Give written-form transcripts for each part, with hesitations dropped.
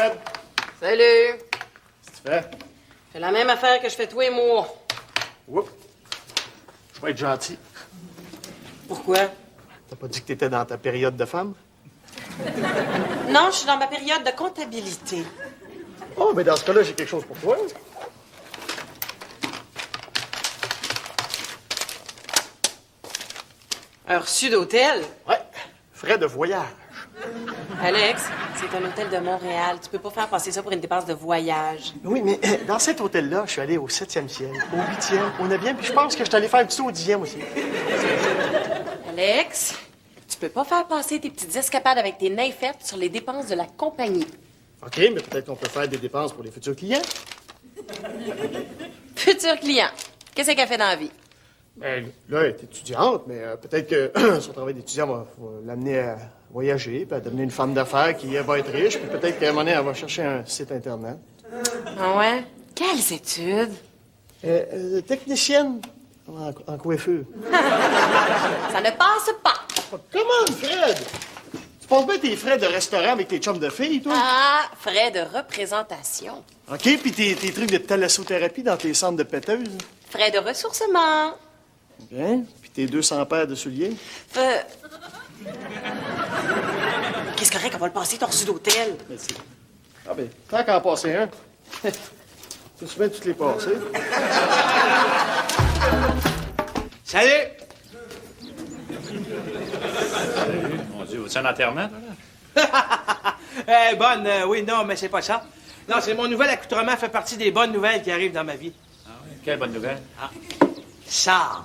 Fred. Salut. Qu'est-ce que tu fais? Fais la même affaire que je fais tous les mois. Oups. Je vais être gentil. Pourquoi? T'as pas dit que t'étais dans ta période de femme? Non, je suis dans ma période de comptabilité. Oh, mais dans ce cas-là, j'ai quelque chose pour toi. Un reçu d'hôtel? Ouais. Frais de voyage. Alex, c'est un hôtel de Montréal. Tu peux pas faire passer ça pour une dépense de voyage. Oui, mais dans cet hôtel-là, je suis allé au 7e ciel, au 8e, au 9e, puis je pense que je suis allé faire un petit saut au 10e aussi. Alex, tu peux pas faire passer tes petites escapades avec tes nymphettes sur les dépenses de la compagnie. OK, mais peut-être qu'on peut faire des dépenses pour les futurs clients. Futur client, qu'est-ce qu'elle fait dans la vie? Ben, là, elle est étudiante, mais peut-être que son travail d'étudiant va l'amener à voyager, puis à devenir une femme d'affaires qui va être riche, puis peut-être qu'à un moment donné, elle va chercher un site Internet. Ah ouais? Quelles études? Technicienne en coiffure. Ça ne passe pas. Comment, Fred? Tu passes bien tes frais de restaurant avec tes chums de filles, toi? Ah, frais de représentation. OK, puis tes trucs de thalassothérapie dans tes centres de péteuses? Frais de ressourcement. Bien. Puis tes 200 paires de souliers? Qu'est-ce correct, on va le passer ton reçu d'hôtel. Merci. Ah ben, tant qu'à en passer un. Peux-tu bien toutes les passer? Salut! Mon Dieu, veux-tu un enterrement, Bonne, oui, non, mais c'est pas ça. Non, c'est mon nouvel accoutrement fait partie des bonnes nouvelles qui arrivent dans ma vie. Ah oui? Quelle bonne nouvelle. Ça.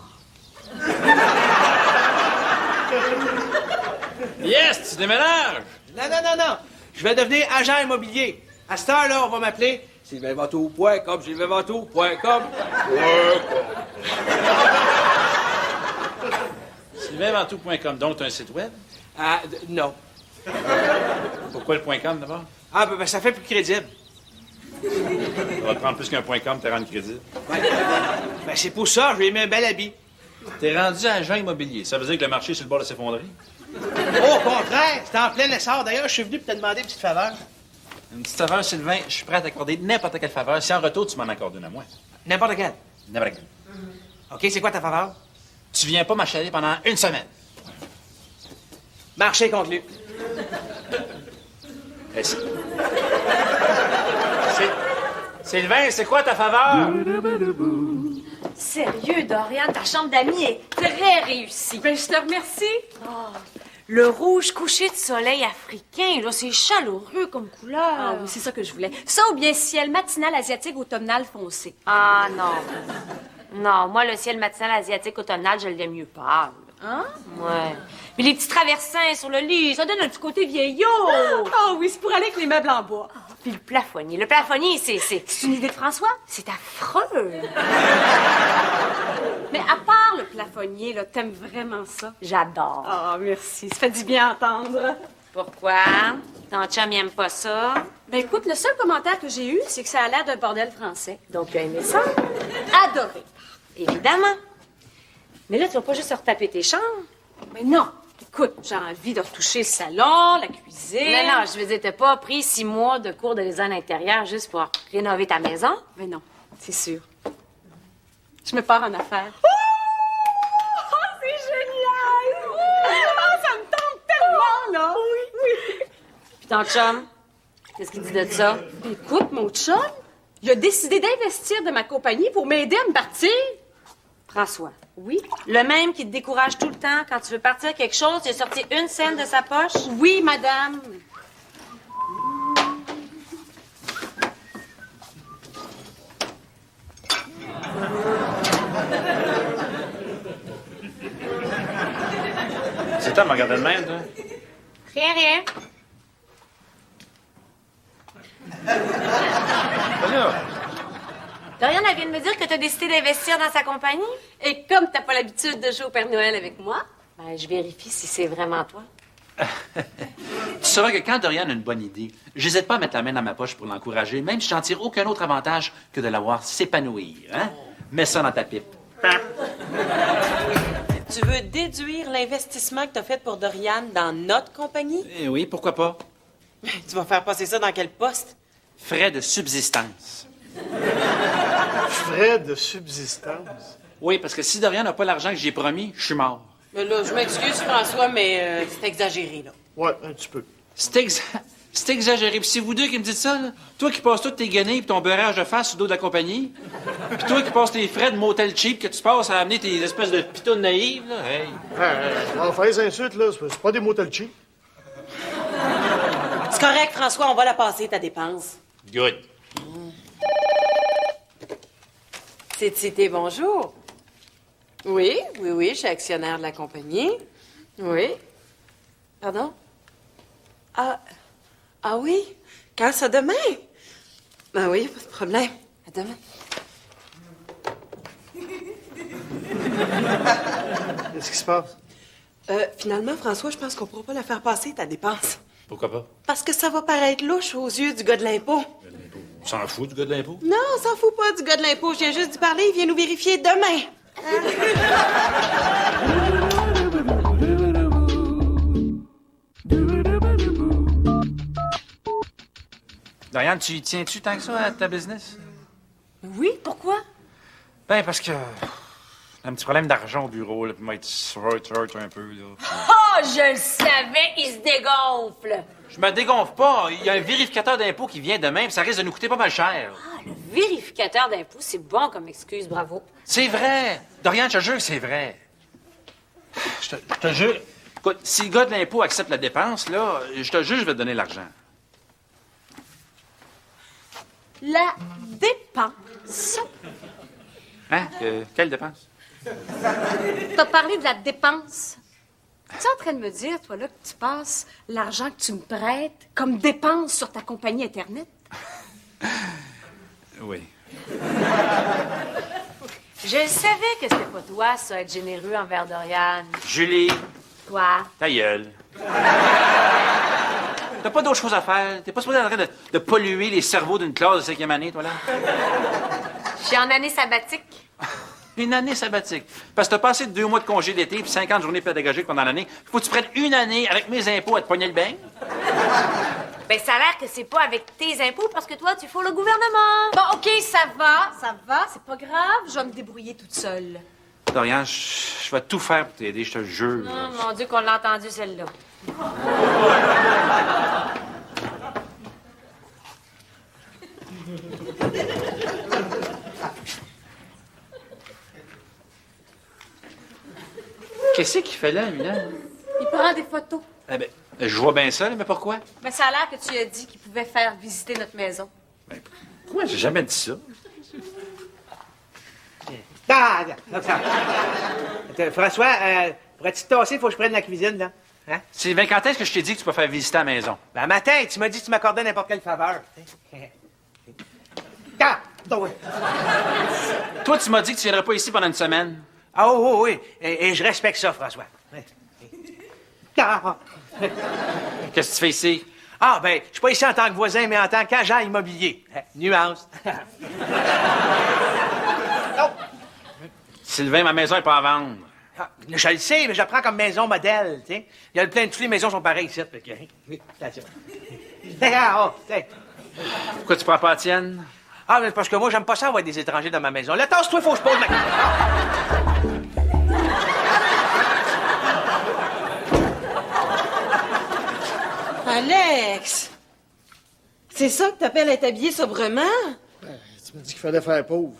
Yes, tu déménages! Non. Je vais devenir agent immobilier. À cette heure-là, on va m'appeler sylvainventoux.com, sylvainventoux.com. sylvainventoux.com, donc tu as un site web? Ah, non. Pourquoi le .com d'abord? Ah, ben, ça fait plus crédible. Ça va te prendre plus qu'un .com, te rendre crédit. Ben, c'est pour ça, je lui ai mis un bel habit. T'es rendu agent immobilier. Ça veut dire que le marché est sur le bord de s'effondrer? Au contraire, c'est en plein essor. D'ailleurs, je suis venu pour te demander une petite faveur. Une petite faveur, Sylvain, je suis prêt à t'accorder n'importe quelle faveur si en retour tu m'en accordes une à moi. N'importe quelle. N'importe quelle. OK, c'est quoi ta faveur? Tu viens pas m'achaler pendant une semaine. Marché conclu. Sylvain, c'est quoi ta faveur? Sérieux, Dorian, ta chambre d'amis est très réussie. Ben, je te remercie. Le rouge couché de soleil africain, là, c'est chaleureux comme couleur. Ah oui, c'est ça que je voulais. Ça ou bien ciel matinal asiatique automnal foncé. Ah, non. Non, moi, le ciel matinal asiatique automnal, je l'aime mieux pâle. Hein? Ouais. Mais les petits traversins sur le lit, ça donne un petit côté vieillot. Ah oui, c'est pour aller avec les meubles en bois. Puis le plafonnier. Le plafonnier, c'est une idée de François? c'est affreux. Mais à part le plafonnier, là, t'aimes vraiment ça? J'adore. Ah, merci. Ça fait du bien à entendre. Pourquoi? Ton chum, il aime pas ça? Ben écoute, le seul commentaire que j'ai eu, c'est que ça a l'air d'un bordel français. Donc, tu as aimé ça? Adoré. Évidemment. Mais là, tu vas pas juste retaper tes chambres. Mais non. Écoute, j'ai envie de retoucher le salon, la cuisine. Non, je veux dire, t'as pas pris 6 mois de cours de design intérieur juste pour rénover ta maison? Mais non, c'est sûr. Je me pars en affaires. C'est génial! Ça me tente tellement, là! Oui. Puis ton chum, qu'est-ce qu'il dit de ça? Écoute, mon chum, il a décidé d'investir de ma compagnie pour m'aider à me partir. François. Oui? Le même qui te décourage tout le temps quand tu veux partir quelque chose, il a sorti une scène de sa poche? Oui, madame. C'est toi, me regarder de même, toi? Rien. Là. Dorian, elle vient de me dire que t'as décidé d'investir dans sa compagnie? Et comme t'as pas l'habitude de jouer au Père Noël avec moi, Ben, je vérifie si c'est vraiment toi. Tu sauras que quand Dorian a une bonne idée, j'hésite pas à mettre la main dans ma poche pour l'encourager, même si j'en tire aucun autre avantage que de la voir s'épanouir. Hein? Mets ça dans ta pipe. Tu veux déduire l'investissement que t'as fait pour Dorian dans notre compagnie? Eh oui, pourquoi pas? Tu vas faire passer ça dans quel poste? Frais de subsistance. Frais de subsistance. Oui, parce que si Dorian n'a pas l'argent que j'ai promis, je suis mort. Mais là, je m'excuse, François, mais c'est exagéré, là. Ouais, un petit peu. C'est exagéré. Puis c'est vous deux qui me dites ça, là. Toi qui passes toutes tes guenilles pis ton beurrage de face sur le dos de la compagnie. Puis toi qui passes tes frais de motel cheap que tu passes à amener tes espèces de pitounes naïves, là. Hey. Enfin, les insultes, là, c'est pas des mots cheap. C'est correct, François, on va la passer, ta dépense. Good. C'est de citer bonjour. Oui, je suis actionnaire de la compagnie. Oui. Pardon? Ah oui? Quand ça, demain? Ben oui, pas de problème. À demain. Qu'est-ce qui se passe? Finalement, François, je pense qu'on pourra pas la faire passer, ta dépense. Pourquoi pas? Parce que ça va paraître louche aux yeux du gars de l'impôt. On s'en fout du gars de l'impôt? Non, on s'en fout pas du gars de l'impôt. Je viens juste d'y parler. Il vient nous vérifier demain. Dorian, tu y tiens-tu tant que ça à ta business? Oui, pourquoi? Ben, parce que... un petit problème d'argent au bureau, là, puis moi, être short un peu, là. Oh, je le savais, il se dégonfle. Je me dégonfle pas. Il y a un vérificateur d'impôts qui vient demain, puis ça risque de nous coûter pas mal cher. Ah, le vérificateur d'impôts, c'est bon comme excuse, bravo. C'est vrai. Dorian, je te jure que c'est vrai. Je te jure. Écoute, si le gars de l'impôt accepte la dépense, là, je te jure, je vais te donner l'argent. La dépense. Hein? Quelle dépense? T'as parlé de la dépense. Tu es en train de me dire, toi, là, que tu passes l'argent que tu me prêtes comme dépense sur ta compagnie Internet? Oui. Je savais que c'était pas toi, ça, être généreux envers Dorian. Julie, Toi. ta gueule. T'as pas d'autre chose à faire. T'es pas supposé en train de polluer les cerveaux d'une classe de 5e année, toi, là? Je suis en année sabbatique. Une année sabbatique. Parce que t'as passé 2 mois de congé d'été puis 50 journées pédagogiques pendant l'année. Faut que tu prennes une année avec mes impôts à te pogner le bain. Ben, ça a l'air que c'est pas avec tes impôts parce que toi, tu fous le gouvernement. Bon, OK, ça va, c'est pas grave. Je vais me débrouiller toute seule. Dorian, je vais tout faire pour t'aider, je te jure. Oh, mon Dieu, qu'on l'a entendu, celle-là. Qu'est-ce qu'il fait là, lui, là? Il prend des photos. Eh ben, je vois bien ça, là, mais pourquoi? Mais ça a l'air que tu as dit qu'il pouvait faire visiter notre maison. Ben, pourquoi? J'ai jamais dit ça. François, pourrais-tu te tasser? Faut que je prenne la cuisine, là. Hein? Sylvain, quand est-ce que je t'ai dit que tu peux faire visiter à la maison? Ben, matin, tu m'as dit que tu m'accordais n'importe quelle faveur. Ah! Oui. Toi, tu m'as dit que tu viendrais pas ici pendant une semaine. Ah, oh, oui. Et je respecte ça, François. Ah! Qu'est-ce que tu fais ici? Ah, ben, je suis pas ici en tant que voisin, mais en tant qu'agent immobilier. Nuance. Non. Sylvain, ma maison est pas à vendre. Ah, je le sais, mais je la prends comme maison modèle, tu sais. Il y a plein de... Toutes les maisons sont pareilles ici. Fait que... Oui, attention. Ah, oh, Pourquoi tu prends pas la tienne? ah, mais parce que moi, j'aime pas ça avoir des étrangers dans ma maison. Là, tasse-toi, faut que je pose ma... Alex! C'est ça que t'appelles être habillé sobrement? Tu m'as dit qu'il fallait faire pauvre.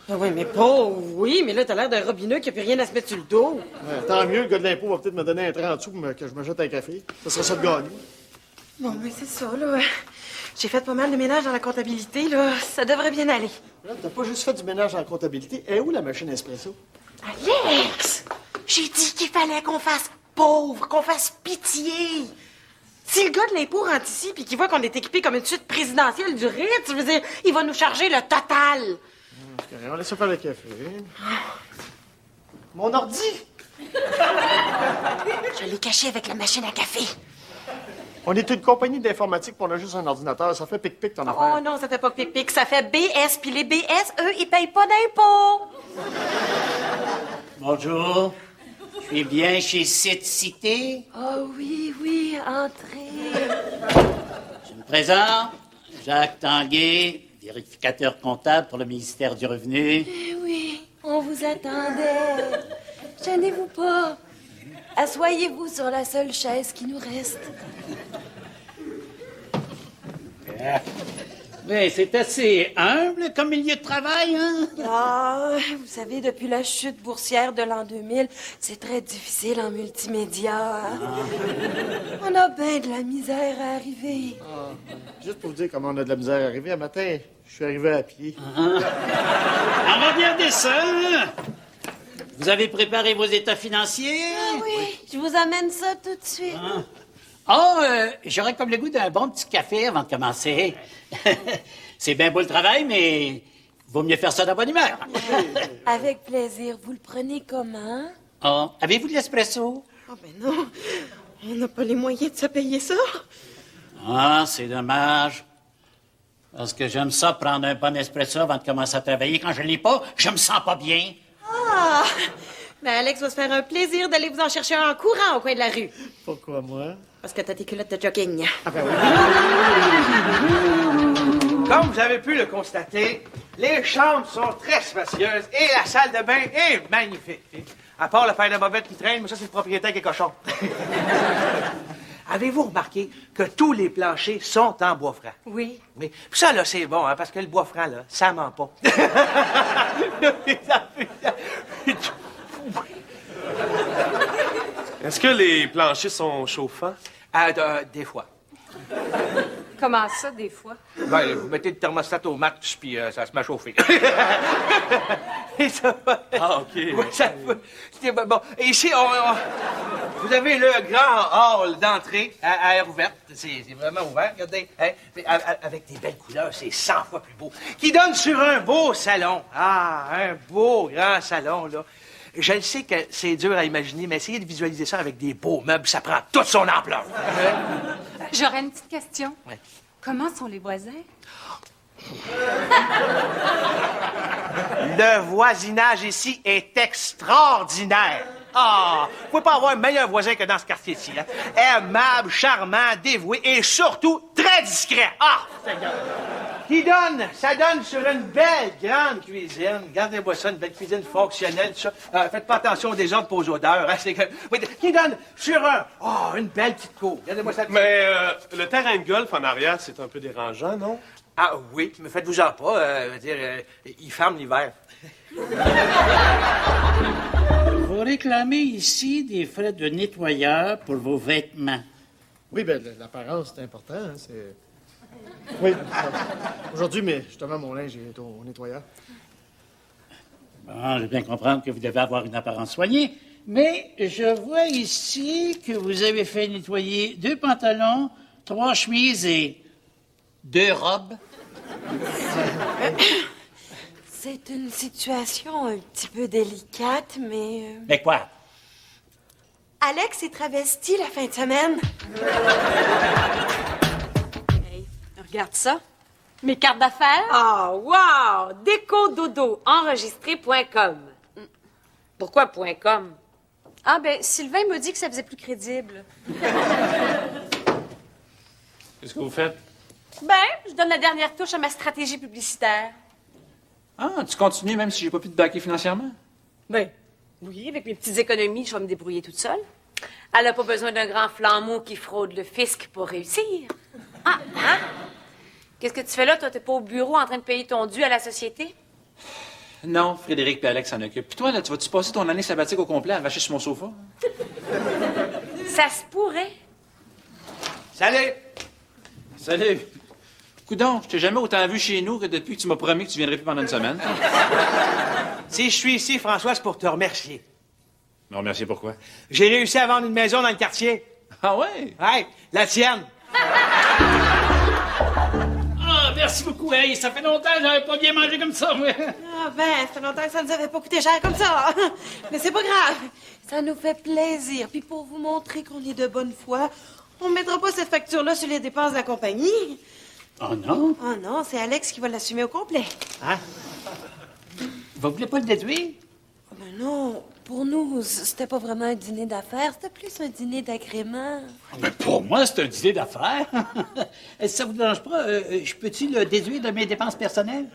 Ah oui, mais pauvre, oui, mais là, t'as l'air d'un robineux qui a plus rien à se mettre sur le dos. Ouais, tant mieux, le gars de l'impôt va peut-être me donner un 30 sous pour que je me jette un café. Ça serait ça de gagner. Bon, mais c'est ça, là. J'ai fait pas mal de ménage dans la comptabilité, là. Ça devrait bien aller. Là, t'as pas juste fait du ménage en comptabilité. Et où la machine espresso? Alex! J'ai dit qu'il fallait qu'on fasse pauvre, qu'on fasse pitié. Si le gars de l'impôt rentre ici puis qu'il voit qu'on est équipé comme une suite présidentielle du Ritz, je veux dire, il va nous charger le total. Ok, on laisse faire le café. Mon ordi! Je l'ai caché avec la machine à café. On est une compagnie d'informatique puis on a juste un ordinateur. Ça fait pic-pic ton affaire. Oh non, ça fait pas pic-pic, ça fait BS. Puis les BS, eux, ils payent pas d'impôts. Bonjour. Je Eh bien, chez cette cité, Oh oui, entrez. je me présente, Jacques Tanguay, vérificateur comptable pour le ministère du Revenu. Eh oui, on vous attendait. Gênez-vous pas. Assoyez-vous sur la seule chaise qui nous reste. Mais c'est assez humble comme milieu de travail, hein? Ah, vous savez, depuis la chute boursière de l'an 2000, c'est très difficile en multimédia. On a bien de la misère à arriver. Juste pour vous dire comment on a de la misère à arriver, un matin, je suis arrivé à pied. Alors, regardez ça, hein? Vous avez préparé vos états financiers? Ah oui, je vous amène ça tout de suite. J'aurais comme le goût d'un bon petit café avant de commencer. C'est bien beau le travail, mais vaut mieux faire ça dans bonne humeur. Avec plaisir. Vous le prenez comment? Oh, avez-vous de l'espresso? Ah ben non, on n'a pas les moyens de se payer ça. Ah, c'est dommage. Parce que j'aime ça, prendre un bon espresso avant de commencer à travailler. Quand je l'ai pas, je me sens pas bien. Ah! Ben Alex va se faire un plaisir d'aller vous en chercher un en courant au coin de la rue. Pourquoi moi? Parce que t'as tes culottes de jogging. Comme vous avez pu le constater, les chambres sont très spacieuses et la salle de bain est magnifique. À part le paire de bobettes qui traîne, mais ça, c'est le propriétaire qui est cochon. Avez-vous remarqué que tous les planchers sont en bois franc? Oui. Mais ça, là, c'est bon, hein, parce que le bois franc, là, ça ment pas. Est-ce que les planchers sont chauffants? Des fois. Comment ça, des fois? Ben, vous mettez le thermostat au max, puis ça se met à chauffer. Et ça va. Ah, OK. Oui, ça va. Bon, et ici, vous avez le grand hall d'entrée à air ouverte. C'est vraiment ouvert, regardez. Hein? Avec des belles couleurs, c'est 100 fois plus beau. Qui donne sur un beau salon. Ah, un beau grand salon, là. Je le sais que c'est dur à imaginer, mais essayez de visualiser ça avec des beaux meubles, ça prend toute son ampleur. J'aurais une petite question. Ouais. Comment sont les voisins? Le voisinage ici est extraordinaire. Ah, vous pouvez pas avoir un meilleur voisin que dans ce quartier-ci. Hein? Aimable, charmant, dévoué et surtout très discret. Ah, Seigneur. Ça donne sur une belle grande cuisine. Regardez-moi ça, une belle cuisine fonctionnelle, tout ça. Faites pas attention aux désordres et aux odeurs. Hein? Oui, qui donne sur une belle petite cour. Regardez-moi ça. Mais le terrain de golf en arrière, c'est un peu dérangeant, non? Ah oui, mais faites-vous-en pas. Il ferme l'hiver. Vous réclamez ici des frais de nettoyeur pour vos vêtements. Oui, ben l'apparence, c'est important. Hein, c'est... Oui. Aujourd'hui, mais justement, mon linge est au nettoyeur. Bon, je veux bien comprendre que vous devez avoir une apparence soignée, mais je vois ici que vous avez fait nettoyer 2 pantalons, 3 chemises et 2 robes. C'est une situation un petit peu délicate, mais... Mais quoi? Alex est travesti la fin de semaine. Hey, regarde ça. Mes cartes d'affaires. Ah, wow! Décododo, enregistré.com. Pourquoi .com? Ah, ben, Sylvain m'a dit que ça faisait plus crédible. Qu'est-ce que vous faites? Ben, je donne la dernière touche à ma stratégie publicitaire. Ah, tu continues même si j'ai pas pu te backer financièrement? Ben, oui, avec mes petites économies, je vais me débrouiller toute seule. Elle n'a pas besoin d'un grand flambeau qui fraude le fisc pour réussir. Ah, hein? Qu'est-ce que tu fais là, toi? T'es pas au bureau en train de payer ton dû à la société? Non, Frédéric et Alex s'en occupent. Puis toi, là, tu vas-tu passer ton année sabbatique au complet à vacher sur mon sofa? Ça se pourrait. Salut! Salut! Coudon, je t'ai jamais autant vu chez nous que depuis que tu m'as promis que tu viendrais plus pendant une semaine. Si je suis ici, François, c'est pour te remercier. Me remercier pourquoi? J'ai réussi à vendre une maison dans le quartier. Ah ouais? Hey, la tienne. Ah, merci beaucoup. Hey, ça fait longtemps que j'avais pas bien mangé comme ça, moi. Ah ben, ça fait longtemps que ça nous avait pas coûté cher comme ça. Mais c'est pas grave. Ça nous fait plaisir. Puis pour vous montrer qu'on est de bonne foi, on mettra pas cette facture-là sur les dépenses de la compagnie. Oh non? Oh non, c'est Alex qui va l'assumer au complet. Hein? Vous voulez pas le déduire? Oh ben non, pour nous, c'était pas vraiment un dîner d'affaires, c'était plus un dîner d'agrément. Ben, pour moi, c'est un dîner d'affaires. Si ça vous dérange pas, je peux-tu le déduire de mes dépenses personnelles?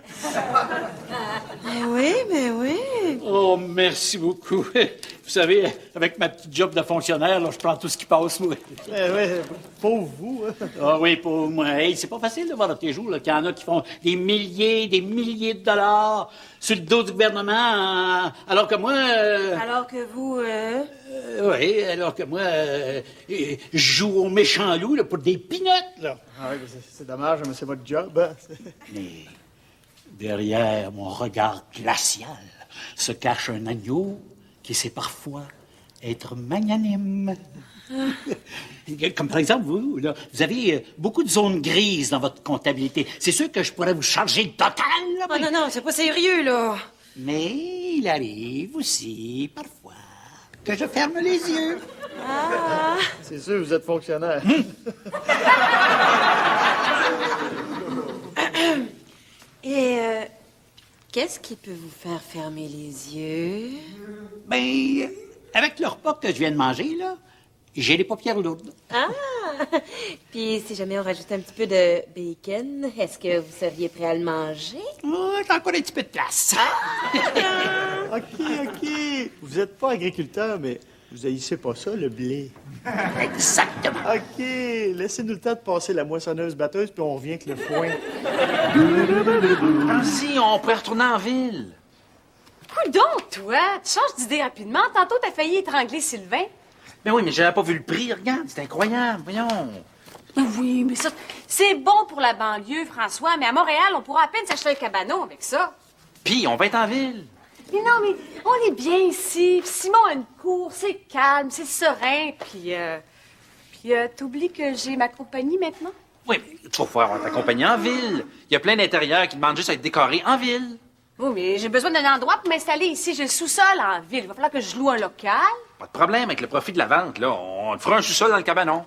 Mais oui. Oh, merci beaucoup. Vous savez, avec ma petite job de fonctionnaire, là, je prends tout ce qui passe, moi. Ouais, pauvre vous. Hein. Ah oui, pour moi. Hey, c'est pas facile de voir dans tes jours qu'il y en a qui font des milliers de dollars sur le dos du gouvernement, alors que moi... Alors que vous, oui, alors que moi, je joue au méchant loup là, pour des pinottes, là. Ah oui, c'est dommage, mais c'est votre job. Hein. Mais derrière mon regard glacial se cache un agneau qui sait parfois être magnanime. Comme par exemple, vous, là, vous avez beaucoup de zones grises dans votre comptabilité. C'est sûr que je pourrais vous charger le total. Là, Oh non, c'est pas sérieux, là. Mais il arrive aussi, parfois, que je ferme les yeux. C'est sûr, vous êtes fonctionnaire. Et, qu'est-ce qui peut vous faire fermer les yeux? Ben, avec le repas que je viens de manger, là, j'ai les paupières lourdes. Puis si jamais on rajoutait un petit peu de bacon, est-ce que vous seriez prêt à le manger? Oh, j'ai encore un petit peu de place. OK. Vous êtes pas agriculteur, mais vous haïssez pas ça, le blé. Exactement. OK. Laissez-nous le temps de passer la moissonneuse-batteuse, puis on revient avec le foin. Si, on pourrait retourner en ville. Coudon, toi, tu changes d'idée rapidement. Tantôt, t'as failli étrangler Sylvain. Mais oui, mais j'avais pas vu le prix. Regarde, c'est incroyable. Voyons. Oui, mais ça, c'est bon pour la banlieue, François, mais à Montréal, on pourra à peine s'acheter un cabanon avec ça. Puis, on va être en ville. Mais non, mais on est bien ici. Puis Simon a une cour, c'est calme, c'est serein. Puis t'oublies que j'ai ma compagnie maintenant? Oui, mais tu vas pouvoir avoir ta compagnie en ville. Il y a plein d'intérieurs qui demandent juste à être décorés en ville. Oui, mais j'ai besoin d'un endroit pour m'installer ici. J'ai le sous-sol en ville. Il va falloir que je loue un local. Pas de problème avec le profit de la vente, là. On te fera un sous-sol dans le cabanon.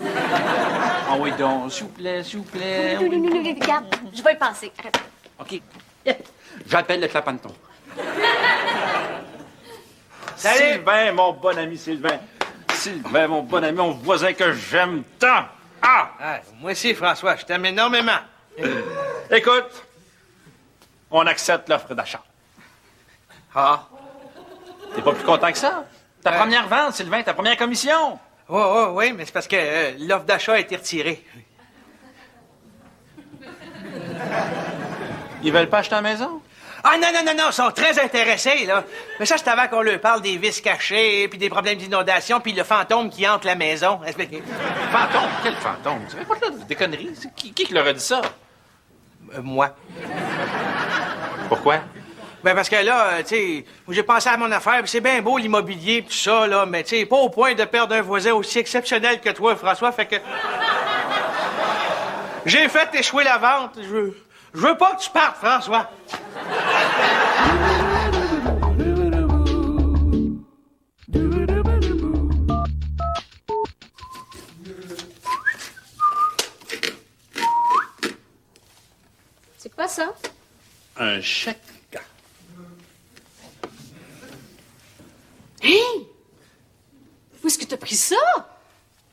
Ah oui, donc, s'il vous plaît, s'il vous plaît. Regarde, je vais y penser. Arrête. OK. J'appelle le clapanton. Salut! Sylvain, mon bon ami Sylvain. Sylvain, mon bon ami, mon voisin que j'aime tant. Ah! Ah, moi aussi, François, je t'aime énormément. Écoute, on accepte l'offre d'achat. Ah? T'es pas plus content que ça? Ta première vente, Sylvain, ta première commission. Oui, mais c'est parce que l'offre d'achat a été retirée. Ils veulent pas acheter la maison? Ah, non, ils sont très intéressés, là. Mais ça, c'est avant qu'on leur parle des vices cachés, puis des problèmes d'inondation, puis le fantôme qui hante la maison. Fantôme? Quel fantôme? Tu pas là des conneries? C'est qui leur a dit ça? Moi. Pourquoi? Ben, parce que là, tu sais, j'ai pensé à mon affaire, puis c'est bien beau l'immobilier, pis tout ça, là, mais tu sais, pas au point de perdre un voisin aussi exceptionnel que toi, François, fait que... J'ai fait échouer la vente. Je veux pas que tu partes, François. C'est quoi ça? Un chèque. Hé! Où est-ce que t'as pris ça?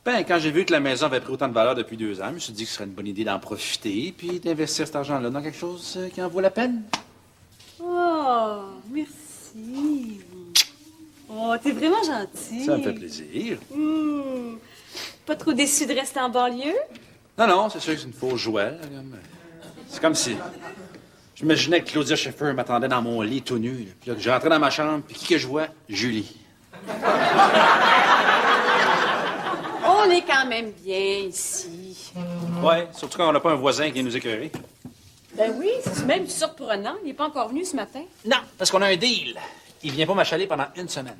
Ben, quand j'ai vu que la maison avait pris autant de valeur depuis 2 ans, je me suis dit que ce serait une bonne idée d'en profiter puis d'investir cet argent-là dans quelque chose qui en vaut la peine. Oh, merci. Oh, t'es vraiment gentil. Ça me fait plaisir. Pas trop déçu de rester en banlieue? Non, c'est sûr que c'est une fausse joie. Là, c'est comme si... J'imaginais que Claudia Schiffer m'attendait dans mon lit tout nu. Là. Puis là, je rentrais dans ma chambre, puis qui que je vois? Julie. On est quand même bien ici. Ouais, surtout quand on n'a pas un voisin qui vient nous écœurer. Ben oui, c'est même surprenant. Il n'est pas encore venu ce matin. Non, parce qu'on a un deal. Il vient pas m'achaler pendant 1 semaine.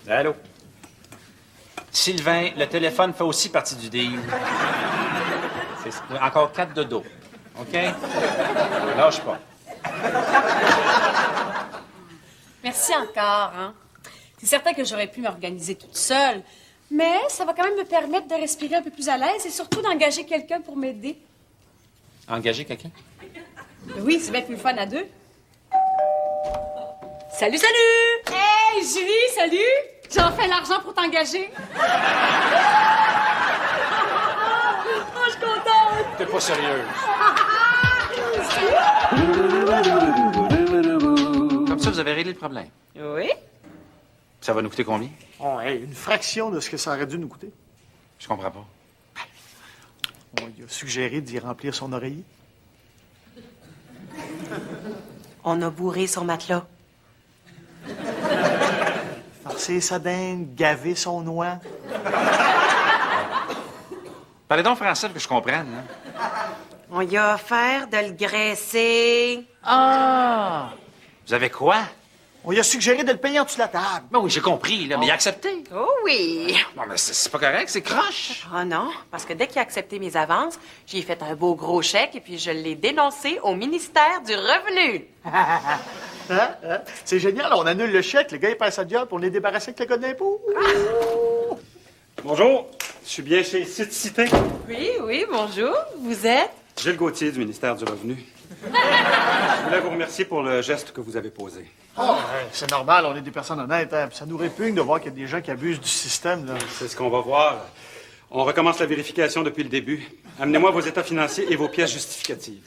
Allô? Sylvain, le téléphone fait aussi partie du deal. C'est encore 4 de dos. OK? Lâche pas. Merci encore, hein. C'est certain que j'aurais pu m'organiser toute seule, mais ça va quand même me permettre de respirer un peu plus à l'aise et surtout d'engager quelqu'un pour m'aider. Engager quelqu'un? Oui, c'est bien plus fun à deux. Salut, salut! Hey, Julie, salut! J'ai enfin l'argent pour t'engager. Oh, je suis contente! T'es pas sérieuse. Comme ça, vous avez réglé le problème. Oui? Ça va nous coûter combien? Oh, hey, une fraction de ce que ça aurait dû nous coûter. Je comprends pas. On lui a suggéré d'y remplir son oreiller. On a bourré son matelas. Farcer sa dinde, gaver son noix. Parlez donc français pour que je comprenne. Hein? On y a offert de le graisser. Ah! Vous avez quoi? On lui a suggéré de le payer en dessous de la table. Ben oui, j'ai compris, là, mais il a accepté. Oh oui! Non, mais c'est pas correct, c'est croche. Oh non, parce que dès qu'il a accepté mes avances, j'ai fait un beau gros chèque et puis je l'ai dénoncé au ministère du Revenu. Hein? C'est génial, on annule le chèque, le gars il perd sa job, on est débarrassé avec le code d'impôt. Bonjour, je suis bien chez Site Cité. Oui, bonjour. Vous êtes? Gilles Gauthier du ministère du Revenu. Je voulais vous remercier pour le geste que vous avez posé. Oh, c'est normal, on est des personnes honnêtes. Hein? Puis ça nous répugne de voir qu'il y a des gens qui abusent du système. Là. C'est ce qu'on va voir. On recommence la vérification depuis le début. Amenez-moi vos états financiers et vos pièces justificatives.